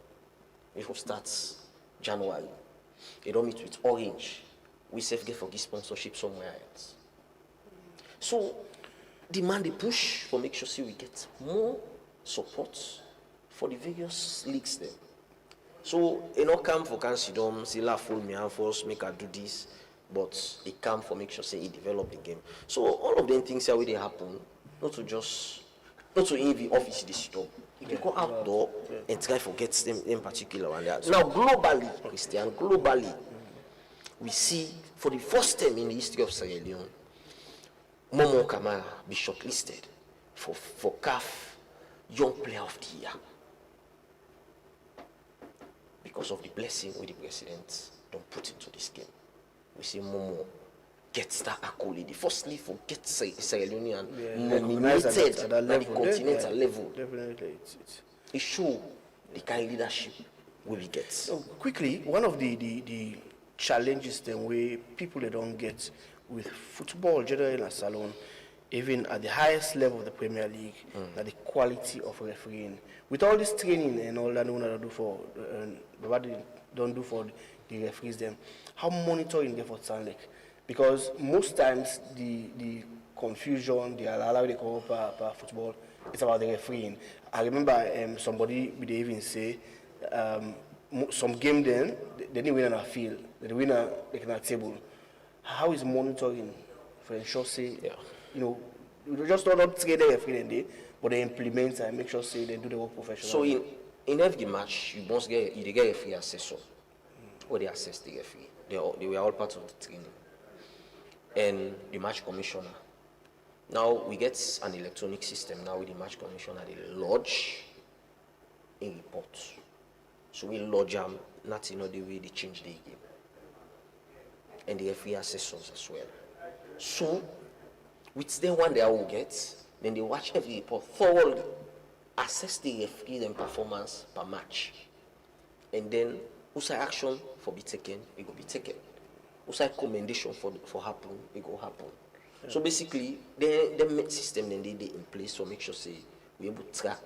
which starts January. They don't meet with Orange. We save get for this sponsorship somewhere else. So, demand a push for make sure see we get more support for the various leagues there. So, it not come for Kansidom, say la full me and force make her do this, but it come for make sure say he develop the game. So all of them things here where they happen, not to in the office this stop. You can go outdoor and try to get them in particular one there. Now globally, Christian, globally, we see for the first time in the history of Sierra Leone, Momo Kamara be shortlisted for CAF Young Player of the Year. Because of the blessing with the president don't put into this game. We see Momo gets that accolade. Firstly, for get Sierra Leonean nominated at the continental level. Definitely. It shows the kind of leadership we get. So quickly, one of the challenges then where people they don't get with football generally in a salon, even at the highest level of the Premier League, that the quality of refereeing. With all this training and all that one do for what they don't do for the referees them, how monitoring they for Stanley? Because most times the confusion, the allow they call per football, it's about the refereeing. I remember somebody would even say some game then they didn't win on a field, they win like on a table. How is monitoring for ensure say you just don't train the referee but they implement and make sure say they do the work professionally. So in every match you must get a referee assessor or they assess the referee. They were all part of the training. And the match commissioner. Now we get an electronic system now with the match commissioner, they lodge a report. So we lodge them, not in the way they change the game. And the referee assessors as well. So with them one they will get, then they watch every report thoroughly, assess the referee and performance per match. And then whose action for be taken, it will be taken. Whose commendation for happen, it will happen. Yeah. So basically, the system then they in place to make sure say we able to track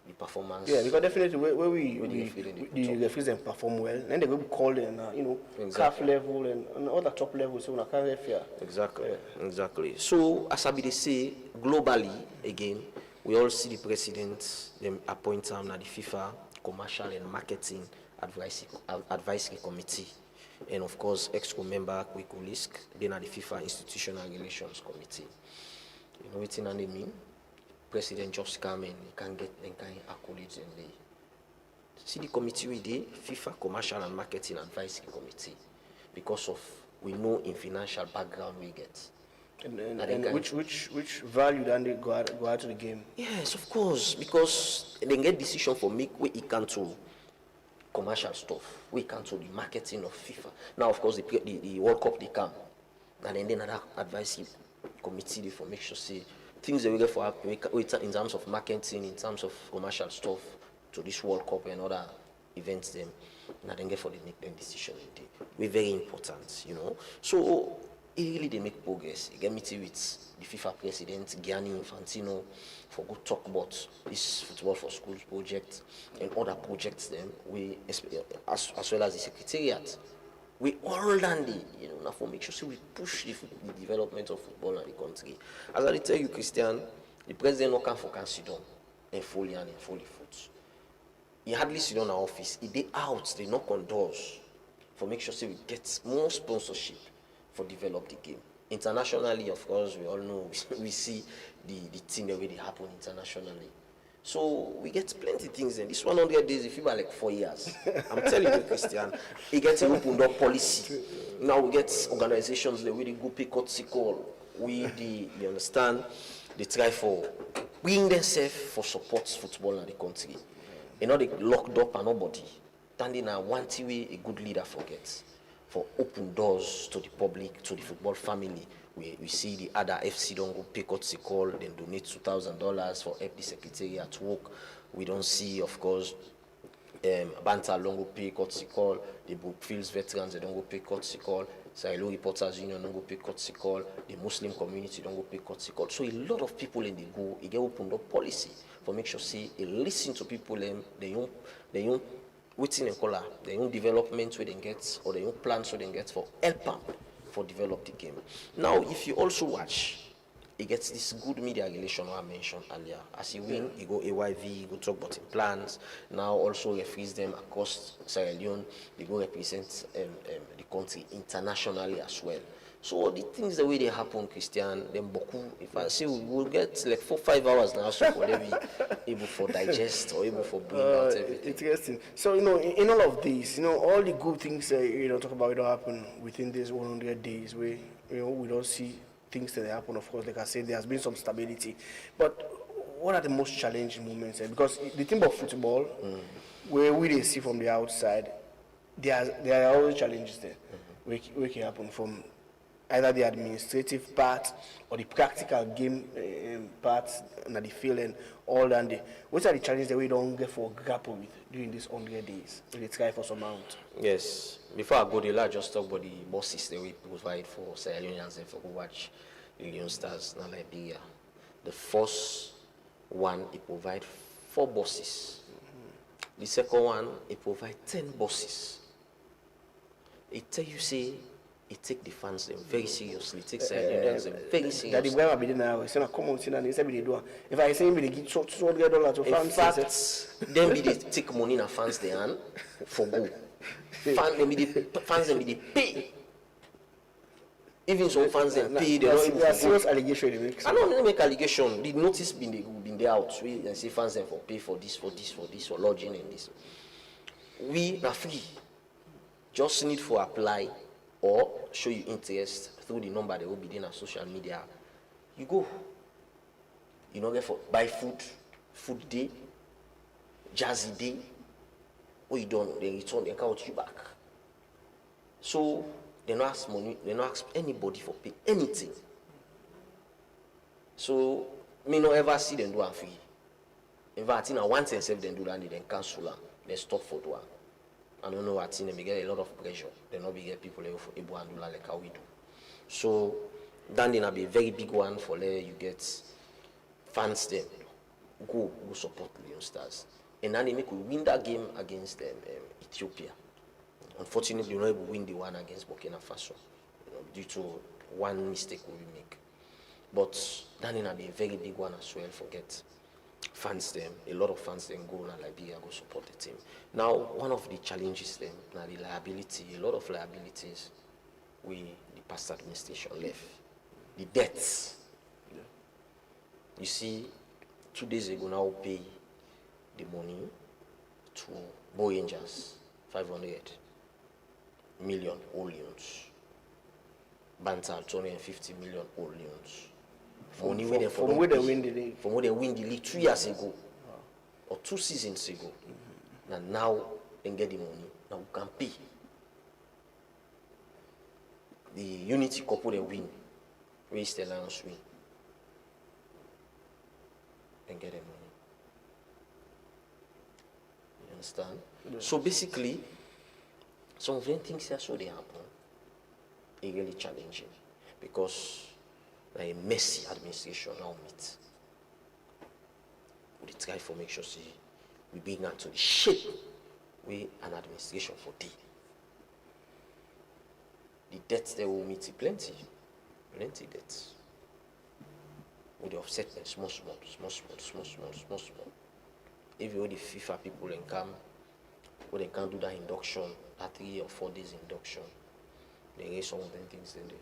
the performance. Yeah, because definitely where the referees then perform well, then they will call them, CAF level and other top levels, so can refer. Exactly, exactly. So as I be say, globally again, we all see the president them appoint them at the FIFA Commercial and Marketing Advisory Committee. And of course, EXCO member Kwikulisk, then at the FIFA Institutional Relations Committee. You know what I mean? President just come in, he can get any kind of accolades and they see the committee we did, FIFA Commercial and Marketing Advisory Committee, because of we know in financial background we get. And which value then they go out to the game? Yes, of course, because they get decision for make we can to commercial stuff. We can to the marketing of FIFA. Now, of course, the World Cup they come, and then another advisory committee for make sure say things that we get for happen in terms of marketing, in terms of commercial stuff to this World Cup and other events. Them, and then get for the make them decision. We're very important, you know. So really they make progress. You get meeting with the FIFA president Gianni Infantino for good talk about this football for schools project and other projects. Then we as well as the secretariat. We all done now for make sure we push the development of football in the country. As I tell you, Christian, the president no can for sit down and fully foot. He hardly sit down in our office. He dey out, they knock on doors for make sure we get more sponsorship for develop the game. Internationally, of course, we all know we see the thing that really happen internationally. So we get plenty things, and this 100 days, if you buy like 4 years, I'm telling you, Christian, it gets an open door policy. Now we get organizations that really go pay courtesy call. You understand, they try for bring themselves for support football in the country. You know, they locked up and nobody. Standing now one way a good leader forgets for open doors to the public, to the football family. We see the other FC don't go pay courtesy call, then donate $2,000 for help the secretariat work. We don't see, of course, Banter don't go pay courtesy call. The Brookfields veterans, they don't go pay courtesy call. Sierra Leone Reporters Union don't go pay courtesy call, the Muslim community don't go pay courtesy call. So a lot of people in the go, they get opened up policy for make sure say they listen to people they don't waiting and color, they don't development where they get or they don't plans where they get for help them for develop the game. Now if you also watch, it gets this good media relation I mentioned earlier. As you win, you go AYV, you go talk about the plans. Now also referees them across Sierra Leone, they go represent the country internationally as well. So all the things the way they happen, Christian, then Boku, if I say we will get like 4-5 hours now, so for them be able for digest or able for bring out everything. Interesting. So, in all of this, all the good things talk about, it don't happen within these 100 days where, we don't see things that happen. Of course, like I said, there has been some stability. But what are the most challenging moments? Because the thing about football, where we they see from the outside, there are always challenges there. Where can happen from either the administrative part or the practical game part and the field and all that. What are the challenges that we don't get for grapple with during these 100 days? We try for some amount. Yes. Before I go there, I just talk about the buses that we provide for Sierra Leoneans and for watch the Leone Stars in Liberia. The first one, it provide 4 buses. The second one, it provide 10 buses. It tell you say, it take the fans them very seriously. It takes Sierra Leoneans very seriously. That the way I be now, it's not common thing and it's every day. If I say they give $200 to fans, in fact, them be they take money in a fans they hand for go. Fans them be they pay. Even some fans them pay. They don't even serious allegation they make. I don't make allegation. The notice been there out. We and say fans them for pay for this, for lodging and this. We are free. Just need for apply or show you interest through the number that will be in on social media. You go. You know, get for buy food day, jazzy day. What you done, they return, they count you back. So they don't ask money, they don't ask anybody for pay anything. So me no ever see them do it free. In fact, once and self them do that, they then cancel them, they stop for do it. I don't know what they get a lot of pressure. They not be get people able to do like how we do. So then will be a very big one for there you get fans them go support Leone Stars. And then they make we win that game against Ethiopia. Unfortunately, we're not able to win the one against Burkina Faso, due to one mistake we make. But then will be a very big one as well. Forget fans them. A lot of fans then go to Liberia go support the team. Now, one of the challenges then now the liability. A lot of liabilities we the past administration left. The debts. Yeah. You see, 2 days ago now pay the money to Boy Angels, 500 million all loans. Bantal 250 million all loans. From where they win the league. From where they win the league 2 years ago, or 2 seasons ago. And now they get the money. Now we can pay. The Unity couple they win, raise the Lions win, and get the money. You understand? Yeah. So basically, some of them things here so they happen. It's really challenging because a messy administration now meet. We try for make sure see we bring out to the shape we an administration for D. The debts they will meet plenty debts. We offset them small. If you the FIFA people then come, when they can't do that induction, that 3 or 4 days induction, they raise some of them things in there.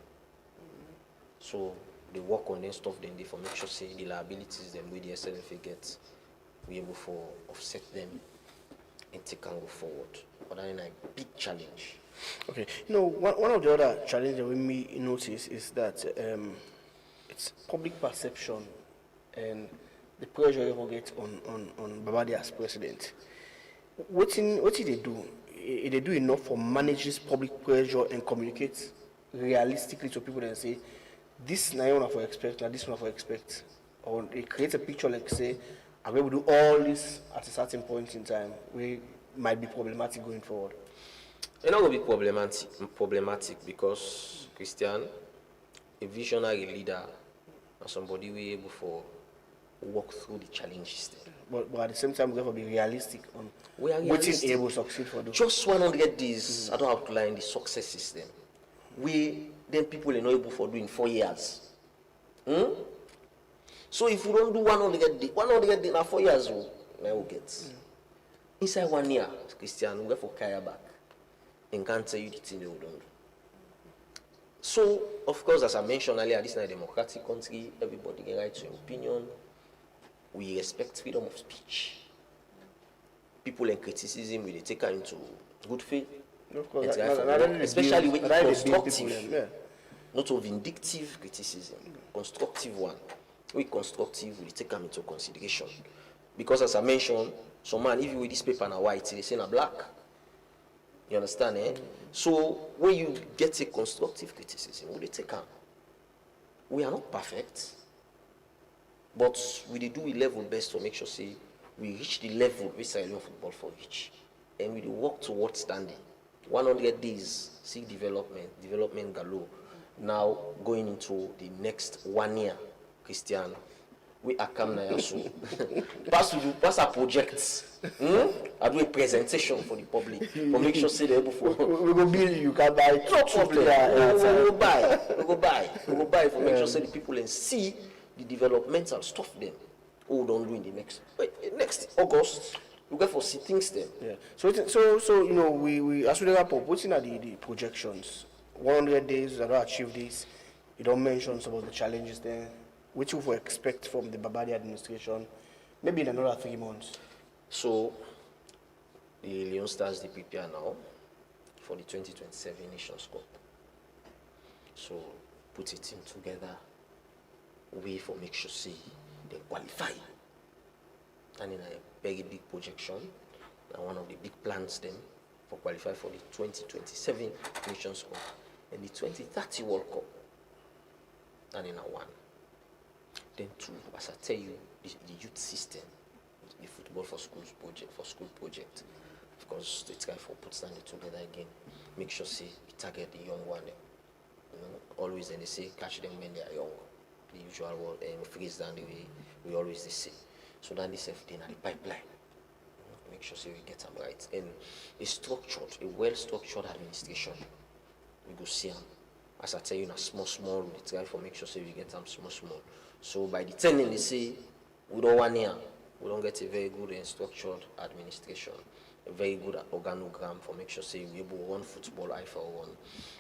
So they work on them stuff then they for make sure say the liabilities them with the SLFA get we able for offset them and take and go forward. But that's a big challenge. Okay, one of the other challenges that we may notice is that it's public perception and the pressure you will get on Babadi as president. What did they do? They do enough for manage public pressure and communicate realistically to people and say, this is not for expect, this is not for expect. Or they create a picture like say, I'm able to do all this at a certain point in time where it might be problematic going forward. It's not going to be problematic because Christian, a visionary leader, and somebody we able to walk through the challenges there. But at the same time, we have to be realistic on We are what is realistic. able to succeed for those. Just want to get this, I don't have to lie in the success system. Then people are not able for doing 4 years. So if we don't do 100 days in 4 years, now we'll get. Inside 1 year, Christian, we have to carry back and can't tell you the thing they don't do. So, of course, as I mentioned earlier, this is a democratic country, everybody can write their opinion. We respect freedom of speech. People in criticism, we take her into good faith. Of course, Especially when it's constructive. Yeah. Not a vindictive criticism, constructive one. We constructive, we take them into consideration. Because as I mentioned, some man, if you read this paper now white, they say na black. You understand, eh? So when you get a constructive criticism, we take them. We are not perfect, but we do a level best to make sure say we reach the level we Sierra Leone football for reach, and we work towards standing. 100 days, see development galore. Now going into the next 1 year, Christian, we are coming now so pass our projects. I do a presentation for the public to make sure say they're able for. We go build, you can buy. No problem. We go buy for make sure say the people and see the developmental stuff then. Don't do in the next August. We go for see things then. Yeah. So you know, we as we wrap up, what's in the projections? 100 days, I don't achieve this. You don't mention some of the challenges there. Which we expect from the Babadi administration, maybe in another 3 months. So the Leon Stars they prepare now for the 2027 Nations Cup. So put it in together. We for make sure see they qualify. And in a very big projection, and one of the big plans then for qualify for the 2027 Nations Cup and the 2030 World Cup. And in a one. Then two, as I tell you, the youth system, the football for schools project, of course, they try for put standing together again. Make sure say we target the young one. You know, always then they say catch them when they are young. The usual word phrase down the way we always they say. So then this everything at the pipeline. Make sure say we get them right. And a well-structured administration. We go see them. As I tell you, in a small, we try for make sure say we get them small. So by the time they say we don't 1 year, we don't get a very good and structured administration, a very good organogram for make sure say we able one football eye for one.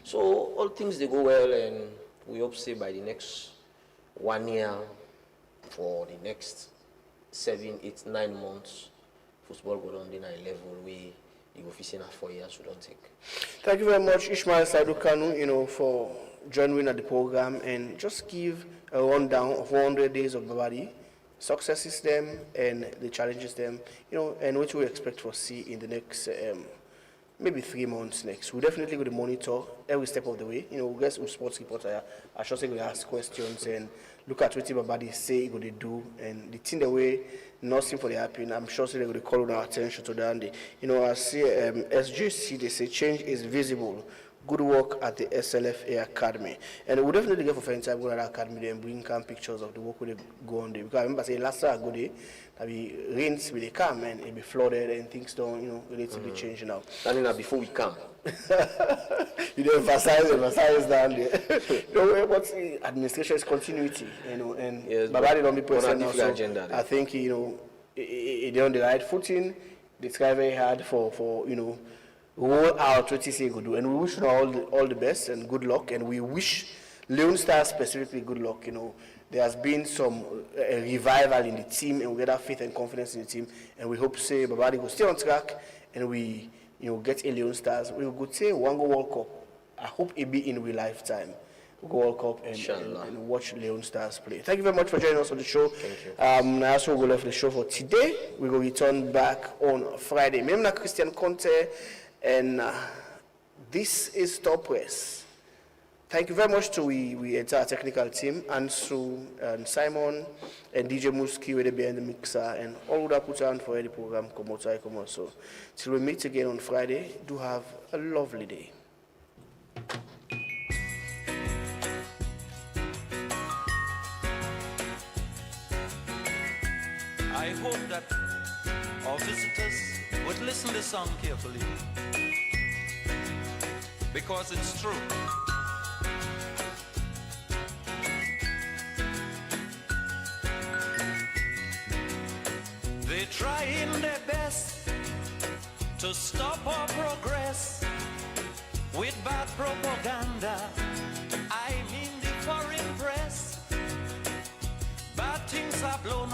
So all things they go well, and we hope say by the next 1 year, for the next 7, 8, 9 months, football go down in a level where you go facing at 4 years we don't take. Thank you very much, Ishmael Saidu Kanu, you know, for joining at the program and just give a rundown of 100 days of Babadi, success system and the challenges them, you know, and what we expect to see in the next maybe 3 months next. We definitely going to monitor every step of the way. You know, we get some sports reporter. I should say we ask questions and look at what Babadi say what they do and the thing the way nothing for the happen. I'm sure they're going to call our attention to that. You know, I see SGC they say change is visible. Good work at the SLFA Academy. And we'll definitely get for friends time go to the academy and bring come pictures of the work we go on there. Because I remember saying last year I go there, there be rains will come and it be flooded and things don't, you know, relatively change now. And before we come. You know, emphasize down there. You know, but administration is continuity, you know, and yes, Babadi don't be present now. So agenda, I think, you know, they're on the right footing. They try very hard for you know, roll out what you say go do, and we wish you all the best and good luck, and we wish Leon Stars specifically good luck. You know, there has been some revival in the team, and we get that faith and confidence in the team, and we hope say Babadi will stay on track, and we get a Leon Stars. We will go say one go World Cup. I hope it be in real lifetime. We'll go World Cup and watch Leon Stars play. Thank you very much for joining us on the show. Thank you. I also will left the show for today. We will return back on Friday. My name is Christian Conte. And this is Top Press. Thank you very much to we entire technical team, Ansu and Simon and DJ Muski with the behind the mixer and all that put on for the program come on. So till we meet again on Friday, do have a lovely day. I hope that our visitors would listen to the song carefully, because it's true. They're trying their best to stop our progress with bad propaganda. I mean the foreign press. Bad things are blown